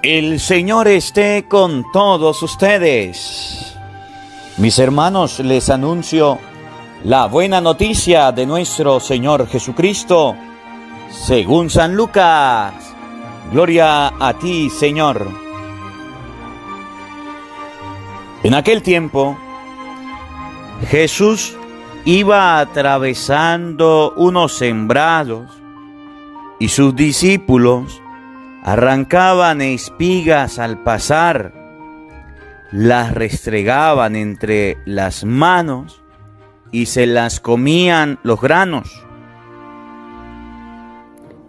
El Señor esté con todos ustedes. Mis hermanos, les anuncio la buena noticia de nuestro Señor Jesucristo, según San Lucas. Gloria a ti, Señor. En aquel tiempo, Jesús iba atravesando unos sembrados y sus discípulos arrancaban espigas al pasar, las restregaban entre las manos y se las comían los granos.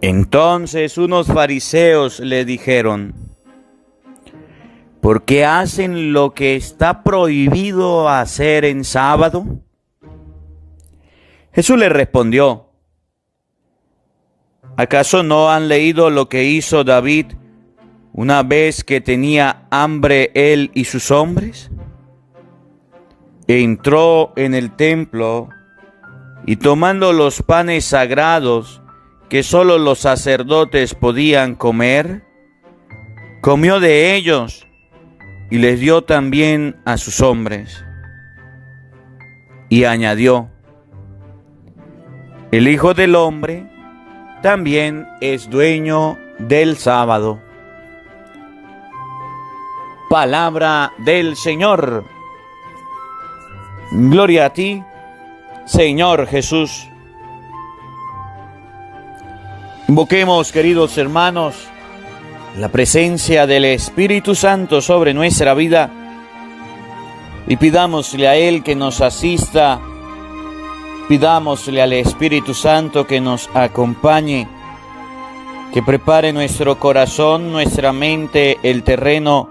Entonces unos fariseos le dijeron: ¿por qué hacen lo que está prohibido hacer en sábado? Jesús les respondió: ¿acaso no han leído lo que hizo David una vez que tenía hambre él y sus hombres? Entró en el templo y tomando los panes sagrados que solo los sacerdotes podían comer, comió de ellos y les dio también a sus hombres. Y añadió: el Hijo del Hombre también es dueño del sábado. Palabra del Señor. Gloria a ti, Señor Jesús. Invoquemos, queridos hermanos, la presencia del Espíritu Santo sobre nuestra vida y pidámosle a Él que nos asista. Pidámosle al Espíritu Santo que nos acompañe, que prepare nuestro corazón, nuestra mente, el terreno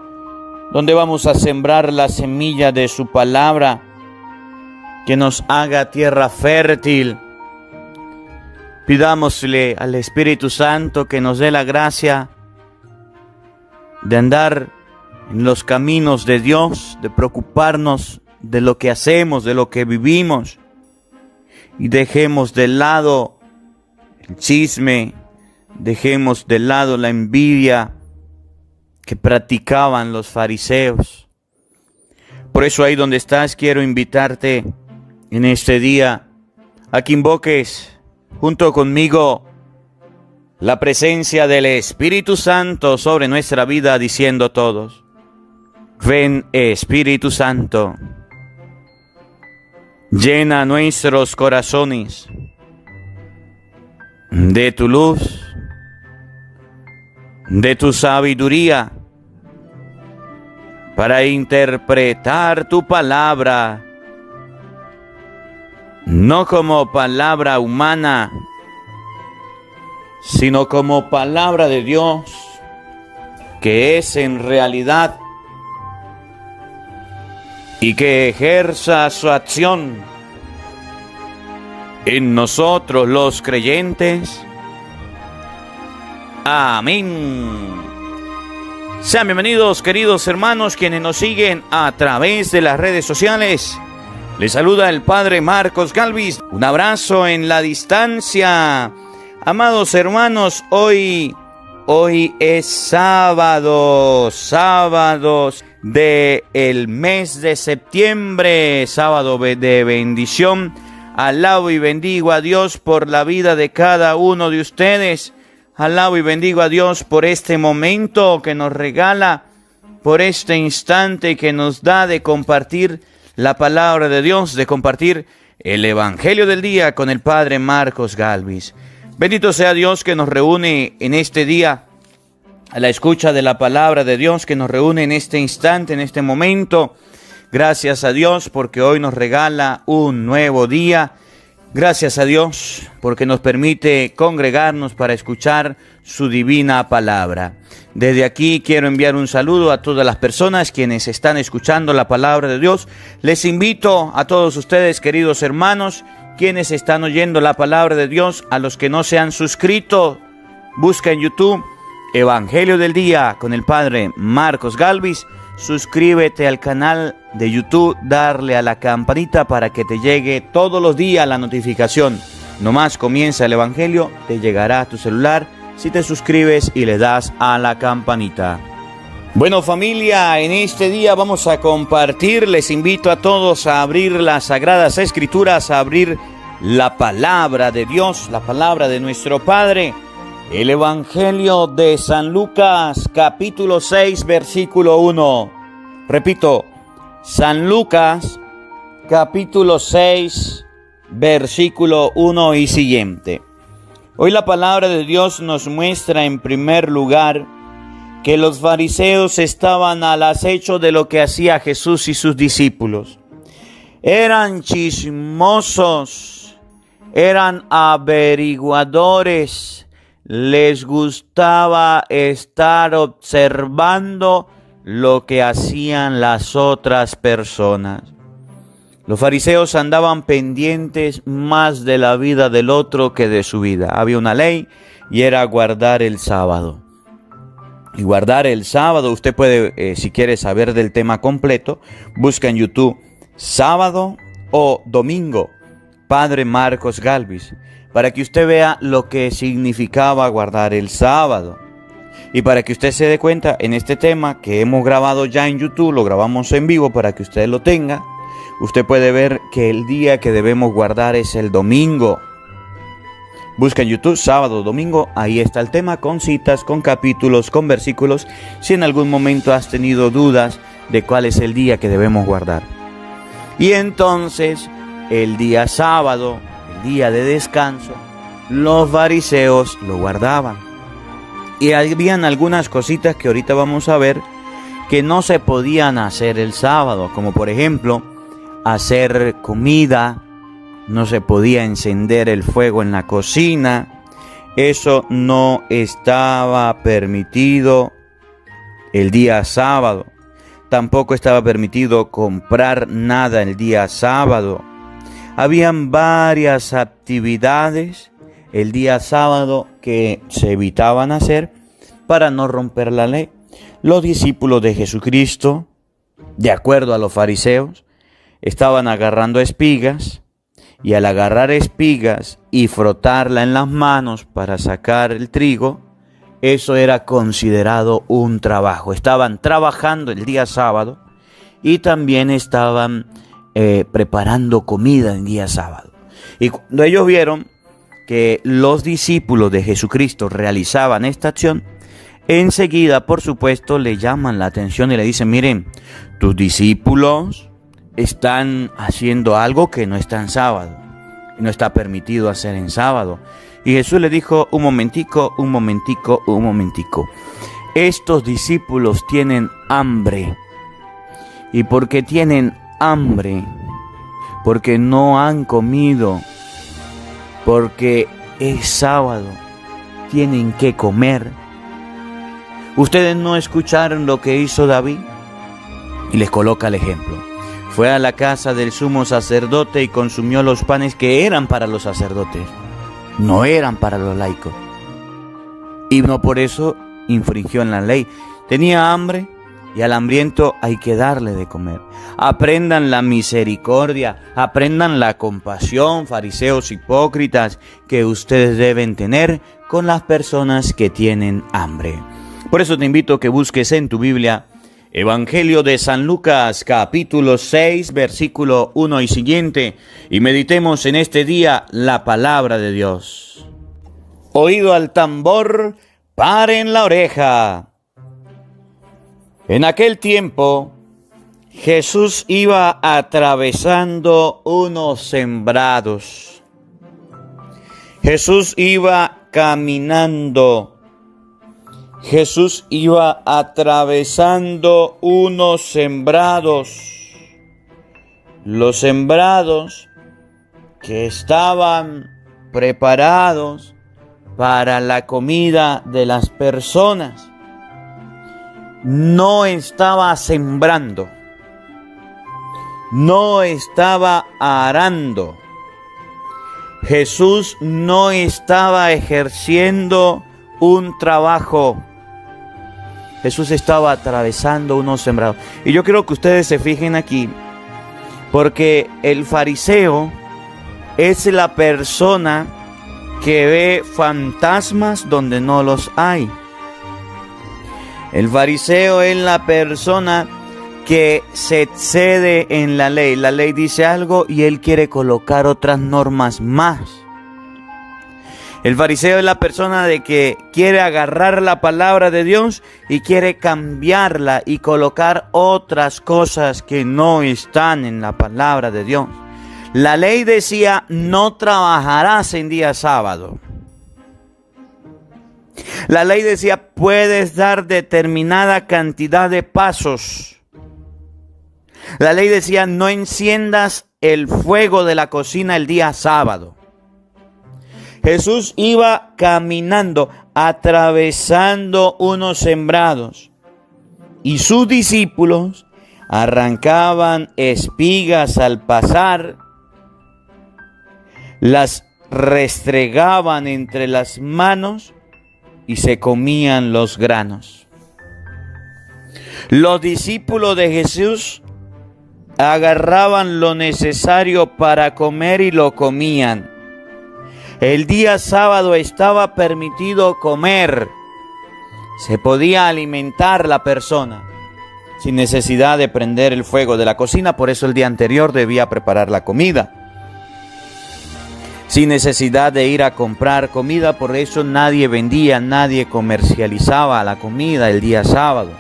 donde vamos a sembrar la semilla de su palabra, que nos haga tierra fértil. Pidámosle al Espíritu Santo que nos dé la gracia de andar en los caminos de Dios, de preocuparnos de lo que hacemos, de lo que vivimos. Y dejemos de lado el chisme, dejemos de lado la envidia que practicaban los fariseos. Por eso ahí donde estás quiero invitarte en este día a que invoques junto conmigo la presencia del Espíritu Santo sobre nuestra vida, diciendo todos: ven, Espíritu Santo. Llena nuestros corazones de tu luz, de tu sabiduría, para interpretar tu palabra, no como palabra humana, sino como palabra de Dios, que es en realidad y que ejerza su acción en nosotros los creyentes. Amén. Sean bienvenidos, queridos hermanos, quienes nos siguen a través de las redes sociales. Les saluda el Padre Marcos Galvis. Un abrazo en la distancia. Amados hermanos, hoy es sábado del mes de septiembre, sábado de bendición. Alabo y bendigo a Dios por la vida de cada uno de ustedes. Alabo y bendigo a Dios por este momento que nos regala, por este instante que nos da de compartir la palabra de Dios, de compartir el Evangelio del día con el Padre Marcos Galvis. Bendito sea Dios que nos reúne en este día a la escucha de la palabra de Dios, que nos reúne en este instante, en este momento. Gracias a Dios porque hoy nos regala un nuevo día. Gracias a Dios porque nos permite congregarnos para escuchar su divina palabra. Desde aquí quiero enviar un saludo a todas las personas quienes están escuchando la palabra de Dios. Les invito a todos ustedes, queridos hermanos, quienes están oyendo la palabra de Dios, a los que no se han suscrito, busca en YouTube Evangelio del Día con el Padre Marcos Galvis. Suscríbete al canal de YouTube, darle a la campanita para que te llegue todos los días la notificación. Nomás comienza el Evangelio, te llegará a tu celular si te suscribes y le das a la campanita. Bueno, familia, en este día vamos a compartir, les invito a todos a abrir las Sagradas Escrituras, a abrir la palabra de Dios, la palabra de nuestro Padre, el Evangelio de San Lucas, capítulo 6, versículo 1. Repito, San Lucas, capítulo 6, versículo 1 y siguiente. Hoy la palabra de Dios nos muestra en primer lugar que los fariseos estaban al acecho de lo que hacía Jesús y sus discípulos. Eran chismosos, eran averiguadores, les gustaba estar observando lo que hacían las otras personas. Los fariseos andaban pendientes más de la vida del otro que de su vida. Había una ley y era guardar el sábado. Y guardar el sábado, usted puede, si quiere saber del tema completo, busca en YouTube sábado o domingo, Padre Marcos Galvis, para que usted vea lo que significaba guardar el sábado. Y para que usted se dé cuenta en este tema que hemos grabado ya en YouTube, lo grabamos en vivo para que usted lo tenga, usted puede ver que el día que debemos guardar es el domingo. Busca en YouTube, sábado, domingo, ahí está el tema, con citas, con capítulos, con versículos, si en algún momento has tenido dudas de cuál es el día que debemos guardar. Y entonces, el día sábado, el día de descanso, los fariseos lo guardaban. Y habían algunas cositas que ahorita vamos a ver que no se podían hacer el sábado, como por ejemplo, hacer comida. No se podía encender el fuego en la cocina. Eso no estaba permitido el día sábado. Tampoco estaba permitido comprar nada el día sábado. Habían varias actividades el día sábado que se evitaban hacer para no romper la ley. Los discípulos de Jesucristo, de acuerdo a los fariseos, estaban agarrando espigas. Y al agarrar espigas y frotarla en las manos para sacar el trigo, eso era considerado un trabajo. Estaban trabajando el día sábado y también estaban preparando comida el día sábado. Y cuando ellos vieron que los discípulos de Jesucristo realizaban esta acción, enseguida, por supuesto, le llaman la atención y le dicen: miren, tus discípulos están haciendo algo que no está en sábado, no está permitido hacer en sábado. Y Jesús le dijo: un momentico. Estos discípulos tienen hambre. ¿Y por qué tienen hambre? Porque no han comido, porque es sábado, tienen que comer. ¿Ustedes no escucharon lo que hizo David? Y les coloca el ejemplo. Fue a la casa del sumo sacerdote y consumió los panes que eran para los sacerdotes, no eran para los laicos. Y no por eso infringió en la ley. Tenía hambre y al hambriento hay que darle de comer. Aprendan la misericordia, aprendan la compasión, fariseos hipócritas, que ustedes deben tener con las personas que tienen hambre. Por eso te invito a que busques en tu Biblia Evangelio de San Lucas, capítulo 6, versículo 1 y siguiente, y meditemos en este día la palabra de Dios. Oído al tambor, paren la oreja. En aquel tiempo, Jesús iba atravesando unos sembrados. Jesús iba caminando. Jesús iba atravesando unos sembrados. Los sembrados que estaban preparados para la comida de las personas. No estaba sembrando, no estaba arando. Jesús no estaba ejerciendo un trabajo. Jesús estaba atravesando unos sembrados. Y yo quiero que ustedes se fijen aquí, porque el fariseo es la persona que ve fantasmas donde no los hay. El fariseo es la persona que se excede en la ley. La ley dice algo y él quiere colocar otras normas más. El fariseo es la persona de que quiere agarrar la palabra de Dios y quiere cambiarla y colocar otras cosas que no están en la palabra de Dios. La ley decía: no trabajarás en día sábado. La ley decía: puedes dar determinada cantidad de pasos. La ley decía: no enciendas el fuego de la cocina el día sábado. Jesús iba caminando, atravesando unos sembrados, y sus discípulos arrancaban espigas al pasar, las restregaban entre las manos y se comían los granos. Los discípulos de Jesús agarraban lo necesario para comer y lo comían. El día sábado estaba permitido comer. Se podía alimentar la persona sin necesidad de prender el fuego de la cocina. Por eso el día anterior debía preparar la comida. Sin necesidad de ir a comprar comida. Por eso nadie vendía, nadie comercializaba la comida el día sábado.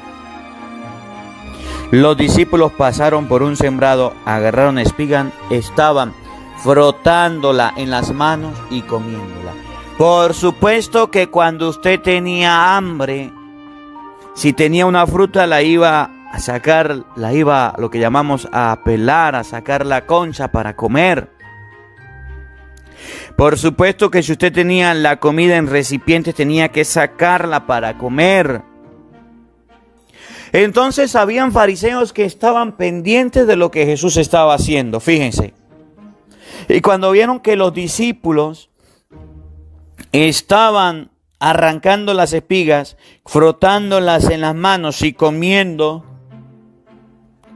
Los discípulos pasaron por un sembrado, agarraron espiga, estaban frotándola en las manos y comiéndola. Por supuesto que cuando usted tenía hambre, si tenía una fruta, la iba a sacar, la iba, lo que llamamos, a pelar, a sacar la concha para comer. Por supuesto que si usted tenía la comida en recipientes, tenía que sacarla para comer. Entonces habían fariseos que estaban pendientes de lo que Jesús estaba haciendo, fíjense. Y cuando vieron que los discípulos estaban arrancando las espigas, frotándolas en las manos y comiendo,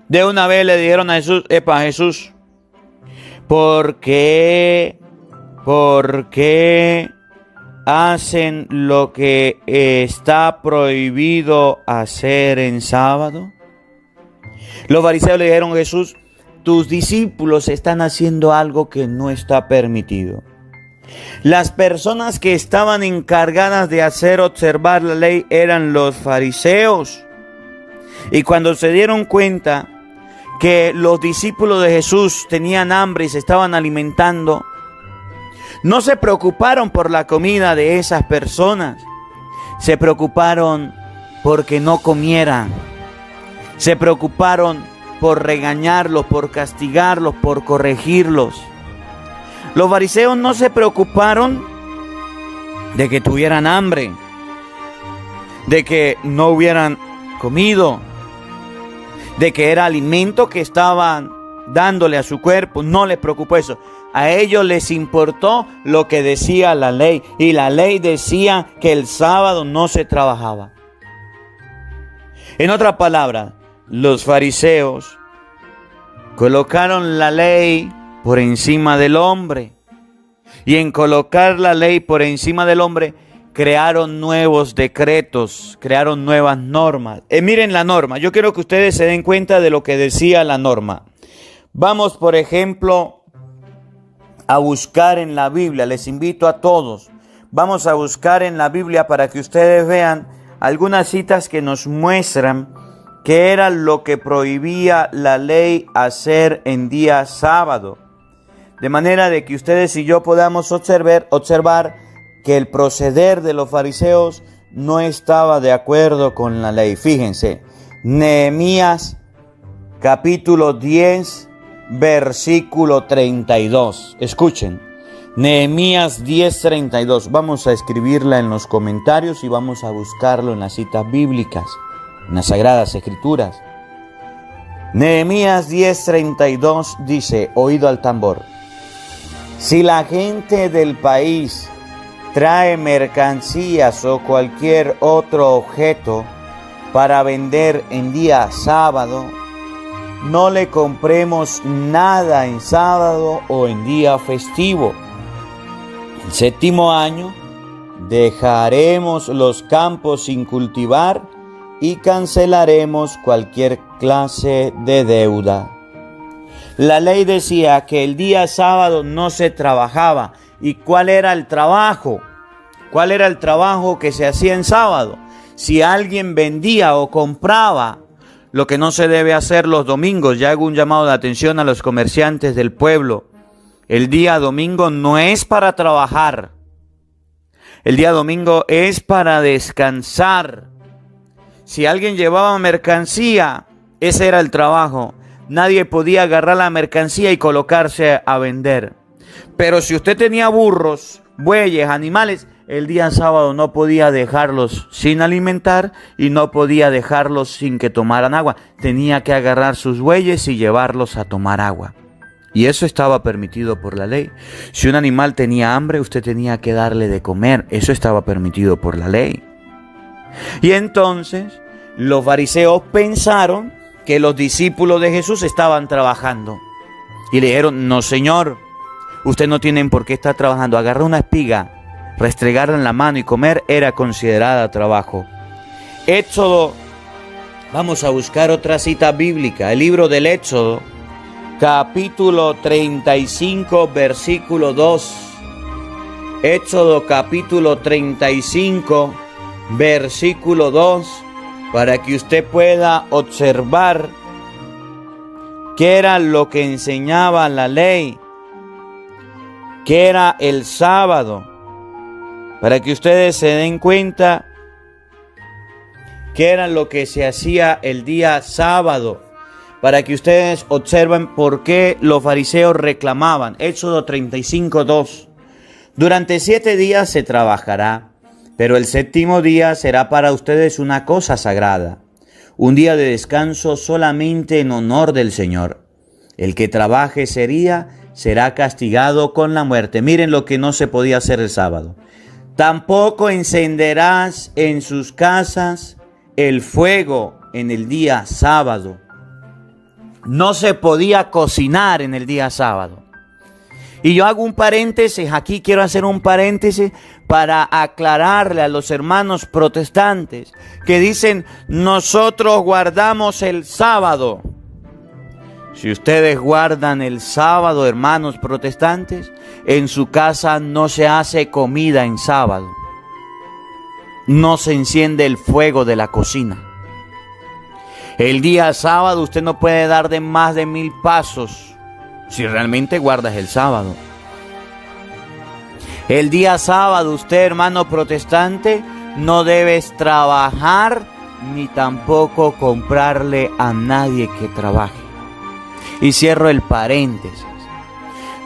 de una vez le dijeron a Jesús: epa, Jesús, ¿por qué hacen lo que está prohibido hacer en sábado? Los fariseos le dijeron a Jesús: tus discípulos están haciendo algo que no está permitido. Las personas que estaban encargadas de hacer observar la ley eran los fariseos. Y cuando se dieron cuenta que los discípulos de Jesús tenían hambre y se estaban alimentando, no se preocuparon por la comida de esas personas. Se preocuparon porque no comieran. Se preocuparon por regañarlos, por castigarlos, por corregirlos. Los fariseos no se preocuparon de que tuvieran hambre, de que no hubieran comido, de que era alimento que estaban dándole a su cuerpo. No les preocupó eso. A ellos les importó lo que decía la ley. Y la ley decía que el sábado no se trabajaba. En otras palabras, los fariseos colocaron la ley por encima del hombre. Y en colocar la ley por encima del hombre, crearon nuevos decretos, crearon nuevas normas. Miren la norma. Yo quiero que ustedes se den cuenta de lo que decía la norma. Vamos, por ejemplo, a buscar en la Biblia. Les invito a todos. Vamos a buscar en la Biblia para que ustedes vean algunas citas que nos muestran qué era lo que prohibía la ley hacer en día sábado. De manera de que ustedes y yo podamos observar que el proceder de los fariseos no estaba de acuerdo con la ley. Fíjense, Nehemías capítulo 10, versículo 32. Escuchen, Nehemías 10:32. Vamos a escribirla en los comentarios y vamos a buscarlo en las citas bíblicas, en las Sagradas Escrituras. Nehemías 10:32 dice: oído al tambor. Si la gente del país trae mercancías o cualquier otro objeto para vender en día sábado, no le compremos nada en sábado o en día festivo. El 7º año dejaremos los campos sin cultivar y cancelaremos cualquier clase de deuda. La ley decía que el día sábado no se trabajaba. ¿Y cuál era el trabajo? ¿Cuál era el trabajo que se hacía en sábado? Si alguien vendía o compraba, lo que no se debe hacer los domingos, ya hago un llamado de atención a los comerciantes del pueblo. El día domingo no es para trabajar. El día domingo es para descansar. Si alguien llevaba mercancía, ese era el trabajo. Nadie podía agarrar la mercancía y colocarse a vender. Pero si usted tenía burros, bueyes, animales, el día sábado no podía dejarlos sin alimentar y no podía dejarlos sin que tomaran agua. Tenía que agarrar sus bueyes y llevarlos a tomar agua. Y eso estaba permitido por la ley. Si un animal tenía hambre, usted tenía que darle de comer. Eso estaba permitido por la ley. Y entonces los fariseos pensaron que los discípulos de Jesús estaban trabajando. Y le dijeron: no, Señor, usted no tiene por qué estar trabajando. Agarrar una espiga, restregarla en la mano y comer era considerada trabajo. Éxodo, vamos a buscar otra cita bíblica. El libro del Éxodo, capítulo 35, versículo 2. Éxodo capítulo 35, versículo 2, para que usted pueda observar qué era lo que enseñaba la ley, qué era el sábado, para que ustedes se den cuenta qué era lo que se hacía el día sábado, para que ustedes observen por qué los fariseos reclamaban. Éxodo 35, 2. Durante 7 días se trabajará, pero el séptimo día será para ustedes una cosa sagrada, un día de descanso solamente en honor del Señor. El que trabaje será castigado con la muerte. Miren lo que no se podía hacer el sábado. Tampoco encenderás en sus casas el fuego en el día sábado. No se podía cocinar en el día sábado. Y yo hago un paréntesis, aquí quiero hacer un paréntesis para aclararle a los hermanos protestantes que dicen: nosotros guardamos el sábado. Si ustedes guardan el sábado, hermanos protestantes, en su casa no se hace comida en sábado. No se enciende el fuego de la cocina. El día sábado usted no puede dar de más de 1000 pasos si realmente guardas el sábado. El día sábado usted, hermano protestante, no debes trabajar ni tampoco comprarle a nadie que trabaje. Y cierro el paréntesis.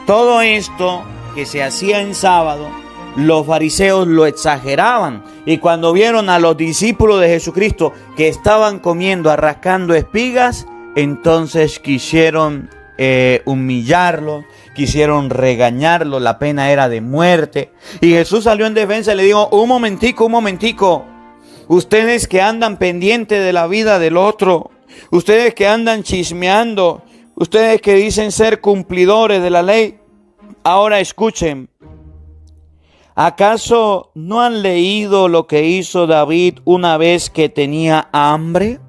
Todo esto que se hacía en sábado, los fariseos lo exageraban. Y cuando vieron a los discípulos de Jesucristo que estaban comiendo, rascando espigas, entonces quisieron humillarlo, quisieron regañarlo, la pena era de muerte. Y Jesús salió en defensa y le dijo: un momentico, ustedes que andan pendientes de la vida del otro, ustedes que andan chismeando, ustedes que dicen ser cumplidores de la ley, ahora escuchen. ¿Acaso no han leído lo que hizo David una vez que tenía hambre?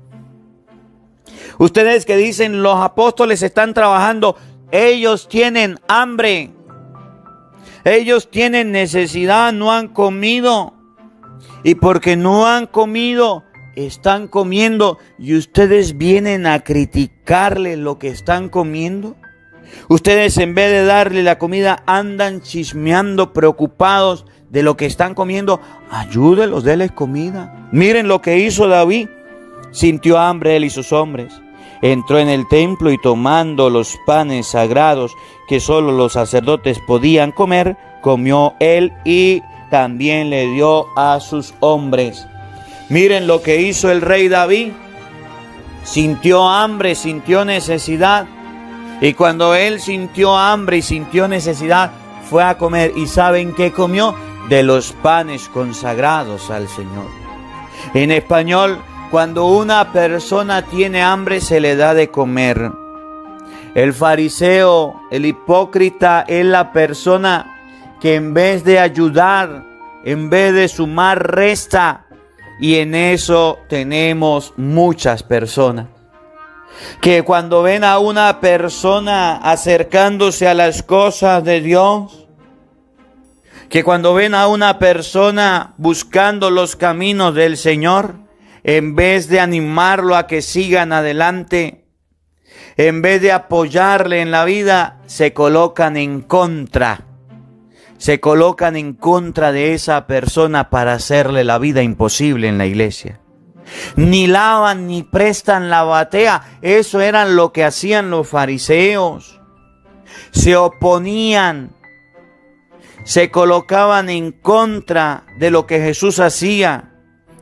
Ustedes que dicen los apóstoles están trabajando, ellos tienen hambre. Ellos tienen necesidad, no han comido. Y porque no han comido, están comiendo. Y ustedes vienen a criticarle lo que están comiendo. Ustedes en vez de darle la comida andan chismeando, preocupados de lo que están comiendo. Ayúdenlos, denles comida. Miren lo que hizo David. Sintió hambre él y sus hombres. Entró en el templo y tomando los panes sagrados que solo los sacerdotes podían comer, comió él y también le dio a sus hombres. Miren lo que hizo el rey David. Sintió hambre, sintió necesidad. Y cuando él sintió hambre y sintió necesidad, fue a comer. ¿Y saben qué comió? De los panes consagrados al Señor. En español, cuando una persona tiene hambre, se le da de comer. El fariseo, el hipócrita, es la persona que en vez de ayudar, en vez de sumar, resta. Y en eso tenemos muchas personas que cuando ven a una persona acercándose a las cosas de Dios, que cuando ven a una persona buscando los caminos del Señor, en vez de animarlo a que sigan adelante, en vez de apoyarle en la vida, se colocan en contra. Se colocan en contra de esa persona para hacerle la vida imposible en la iglesia. Ni lavan ni prestan la batea. Eso era lo que hacían los fariseos. Se oponían, se colocaban en contra de lo que Jesús hacía.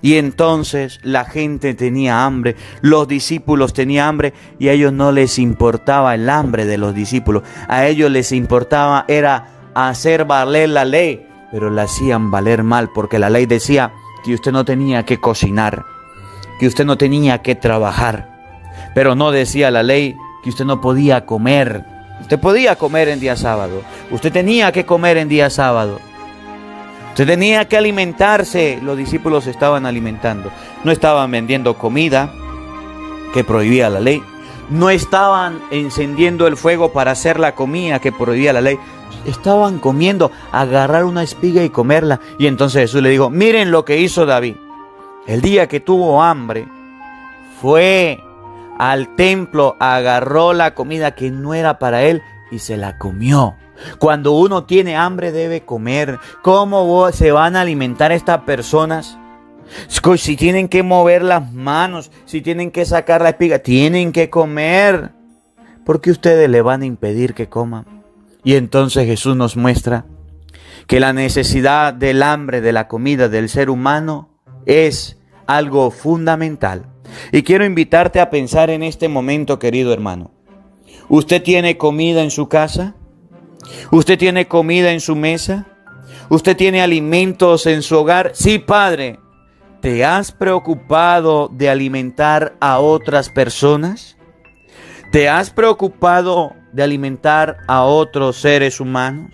Y entonces la gente tenía hambre, los discípulos tenían hambre y a ellos no les importaba el hambre de los discípulos. A ellos les importaba era hacer valer la ley, pero la hacían valer mal porque la ley decía que usted no tenía que cocinar, que usted no tenía que trabajar, pero no decía la ley que usted no podía comer. Usted podía comer en día sábado, usted tenía que comer en día sábado. Usted tenía que alimentarse. Los discípulos estaban alimentando. No estaban vendiendo comida que prohibía la ley. No estaban encendiendo el fuego para hacer la comida que prohibía la ley. Estaban comiendo, agarrar una espiga y comerla. Y entonces Jesús le dijo, miren lo que hizo David. El día que tuvo hambre, fue al templo, agarró la comida que no era para él y se la comió. Cuando uno tiene hambre debe comer. ¿Cómo se van a alimentar estas personas? Si tienen que mover las manos, si tienen que sacar la espiga, tienen que comer. ¿Por qué ustedes le van a impedir que coman? Y entonces Jesús nos muestra que la necesidad del hambre, de la comida del ser humano es algo fundamental. Y quiero invitarte a pensar en este momento, querido hermano. ¿Usted tiene comida en su casa? ¿Usted tiene comida en su mesa? ¿Usted tiene alimentos en su hogar? Sí, Padre. ¿Te has preocupado de alimentar a otras personas? ¿Te has preocupado de alimentar a otros seres humanos?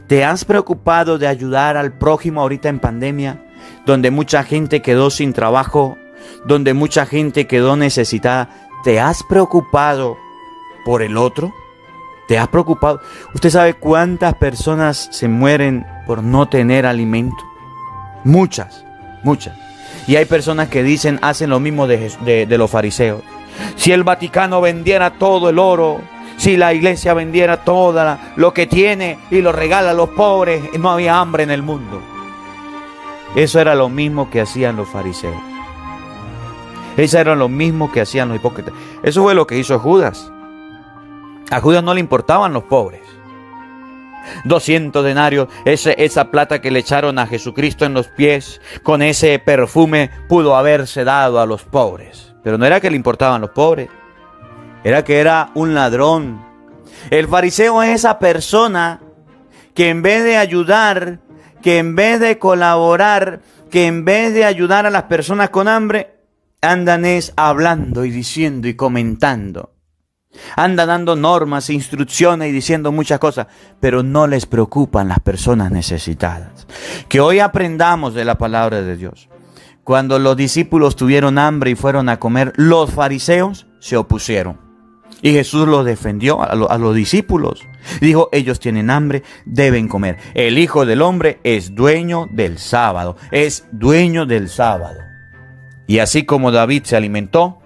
¿Te has preocupado de ayudar al prójimo ahorita en pandemia, donde mucha gente quedó sin trabajo, donde mucha gente quedó necesitada? ¿Te has preocupado por el otro? ¿Te has preocupado? ¿Usted sabe cuántas personas se mueren por no tener alimento? Muchas, muchas. Y hay personas que dicen, hacen lo mismo de los fariseos. Si el Vaticano vendiera todo el oro, si la iglesia vendiera todo lo que tiene y lo regala a los pobres, no había hambre en el mundo. Eso era lo mismo que hacían los fariseos. Eso era lo mismo que hacían los hipócritas. Eso fue lo que hizo Judas. A Judas no le importaban los pobres. 200 denarios, esa plata que le echaron a Jesucristo en los pies, con ese perfume pudo haberse dado a los pobres. Pero no era que le importaban los pobres, era que era un ladrón. El fariseo es esa persona que en vez de ayudar, que en vez de colaborar, que en vez de ayudar a las personas con hambre, andan hablando y diciendo y comentando. Anda dando normas, instrucciones y diciendo muchas cosas, pero no les preocupan las personas necesitadas. Que hoy aprendamos de la palabra de Dios. Cuando los discípulos tuvieron hambre y fueron a comer, los fariseos se opusieron. Y Jesús los defendió a los discípulos. Dijo, ellos tienen hambre, deben comer. El Hijo del Hombre es dueño del sábado. Es dueño del sábado. Y así como David se alimentó,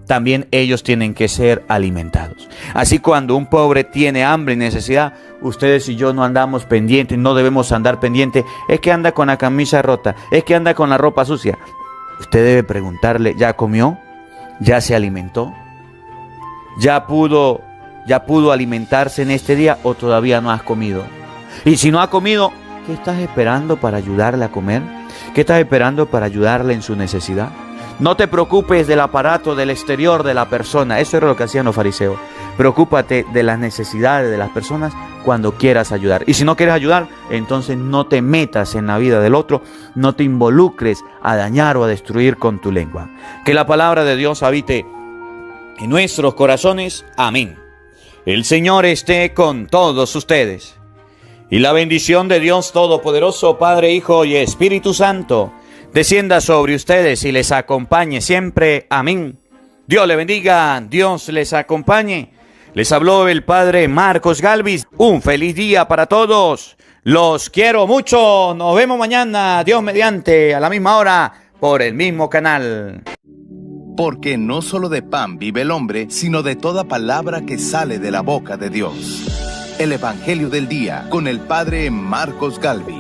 también ellos tienen que ser alimentados. Así cuando un pobre tiene hambre y necesidad, ustedes y yo no andamos pendientes, no debemos andar pendientes. Es que anda con la camisa rota, es que anda con la ropa sucia. Usted debe preguntarle, ¿ya comió? ¿Ya se alimentó? ¿Ya pudo alimentarse en este día o todavía no has comido? Y si no ha comido, ¿qué estás esperando para ayudarle a comer? ¿Qué estás esperando para ayudarle en su necesidad? No te preocupes del aparato, del exterior de la persona. Eso era lo que hacían los fariseos. Preocúpate de las necesidades de las personas cuando quieras ayudar. Y si no quieres ayudar, entonces no te metas en la vida del otro. No te involucres a dañar o a destruir con tu lengua. Que la palabra de Dios habite en nuestros corazones. Amén. El Señor esté con todos ustedes. Y la bendición de Dios Todopoderoso, Padre, Hijo y Espíritu Santo, descienda sobre ustedes y les acompañe siempre. Amén. Dios le bendiga, Dios les acompañe. Les habló el Padre Marcos Galvis. Un feliz día para todos. Los quiero mucho. Nos vemos mañana, Dios mediante, a la misma hora, por el mismo canal. Porque no solo de pan vive el hombre, sino de toda palabra que sale de la boca de Dios. El Evangelio del Día con el Padre Marcos Galvis.